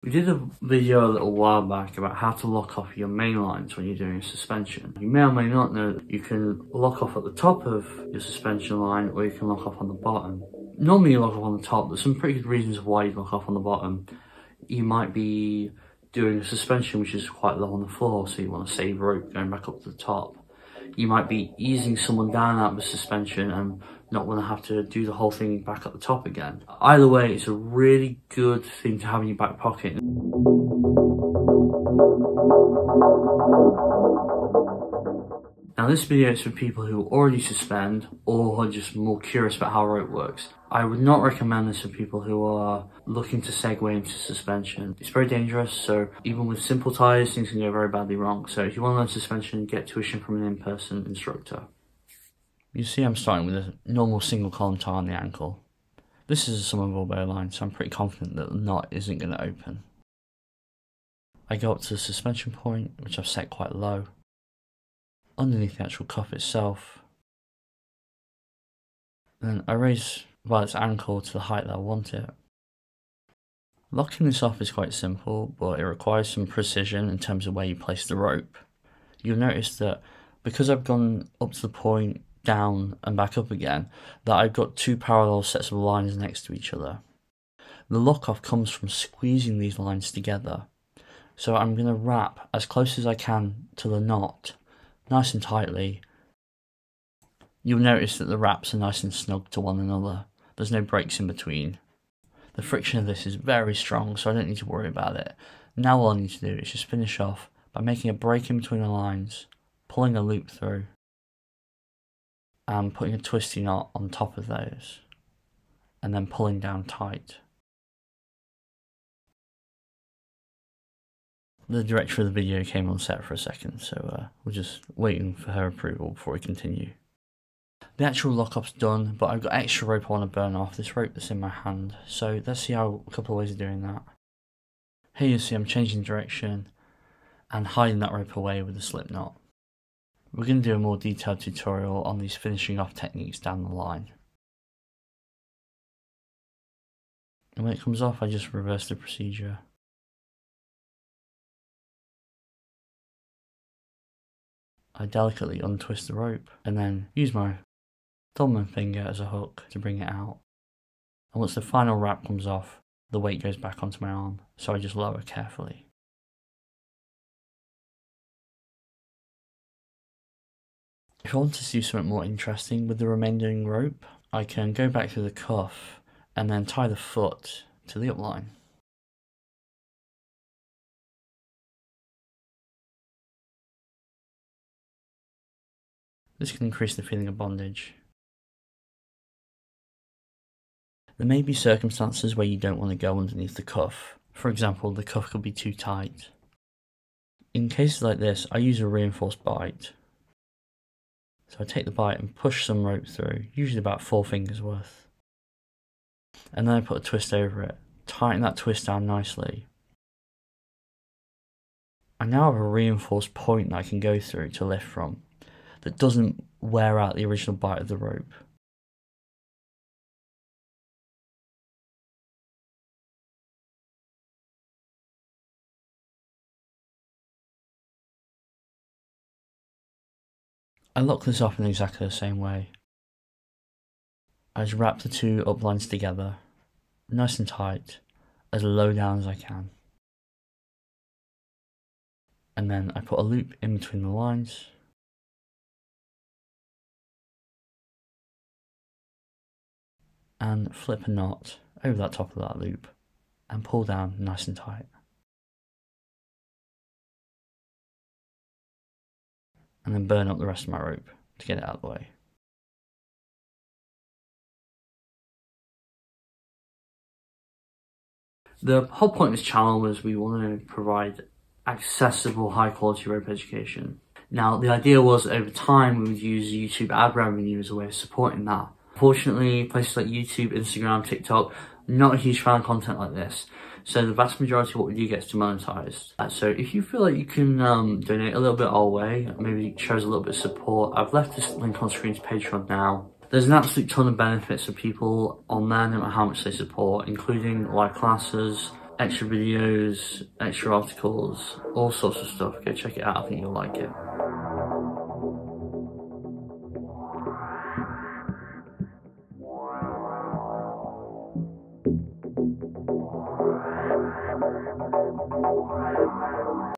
We did a video a little while back about how to lock off your main lines when you're doing a suspension. You may or may not know that you can lock off at the top of your suspension line, or you can lock off on the bottom. Normally you lock off on the top. There's some pretty good reasons why you lock off on the bottom. You might be doing a suspension which is quite low on the floor, so you want to save rope going back up to the top. You might be easing someone down out of the suspension and not want to have to do the whole thing back at the top again. Either way, it's a really good thing to have in your back pocket. Now this video is for people who already suspend or are just more curious about how rope works. I would not recommend this for people who are looking to segue into suspension. It's very dangerous, so even with simple ties, things can go very badly wrong. So if you want to learn suspension, get tuition from an in-person instructor. You see I'm starting with a normal single column tie on the ankle. This is a summer ball line, so I'm pretty confident that the knot isn't going to open. I go up to the suspension point, which I've set quite low, underneath the actual cuff itself. Then I raise its ankle to the height that I want it. Locking this off is quite simple, but it requires some precision in terms of where you place the rope. You'll notice that because I've gone up to the point, down and back up again, that I've got two parallel sets of lines next to each other. The lock off comes from squeezing these lines together. So I'm going to wrap as close as I can to the knot, nice and tightly. You'll notice that the wraps are nice and snug to one another. There's no breaks in between. The friction of this is very strong, so I don't need to worry about it. Now all I need to do is just finish off by making a break in between the lines, pulling a loop through, and putting a twisty knot on top of those, and then pulling down tight. The director of the video came on set for a second, so we're just waiting for her approval before we continue. The actual lock-off's done, but I've got extra rope I want to burn off, this rope that's in my hand, so let's see a couple of ways of doing that. Here you see I'm changing direction and hiding that rope away with a slip knot. We're going to do a more detailed tutorial on these finishing off techniques down the line. And when it comes off, I just reverse the procedure. I delicately untwist the rope and then use my thumb and finger as a hook to bring it out. And once the final wrap comes off, the weight goes back onto my arm, so I just lower carefully. If I want to do something more interesting with the remaining rope, I can go back through the cuff and then tie the foot to the upline. This can increase the feeling of bondage. There may be circumstances where you don't want to go underneath the cuff. For example, the cuff could be too tight. In cases like this, I use a reinforced bite. So I take the bite and push some rope through, usually about 4 fingers worth. And then I put a twist over it, tighten that twist down nicely. I now have a reinforced point that I can go through to lift from, that doesn't wear out the original bite of the rope. I lock this off in exactly the same way. I just wrap the two uplines together, nice and tight, as low down as I can. And then I put a loop in between the lines. And flip a knot over that top of that loop and pull down nice and tight. And then burn up the rest of my rope to get it out of the way. The whole point of this channel was we want to provide accessible, high quality rope education. Now, the idea was over time we would use YouTube ad revenue as a way of supporting that. Unfortunately, places like YouTube, Instagram, TikTok, not a huge fan of content like this. So the vast majority of what we do gets demonetized. So if you feel like you can donate a little bit our way, maybe show us a little bit of support, I've left this link on screen to Patreon now. There's an absolute ton of benefits for people on there, no matter how much they support, including live classes, extra videos, extra articles, all sorts of stuff. Go check it out, I think you'll like it.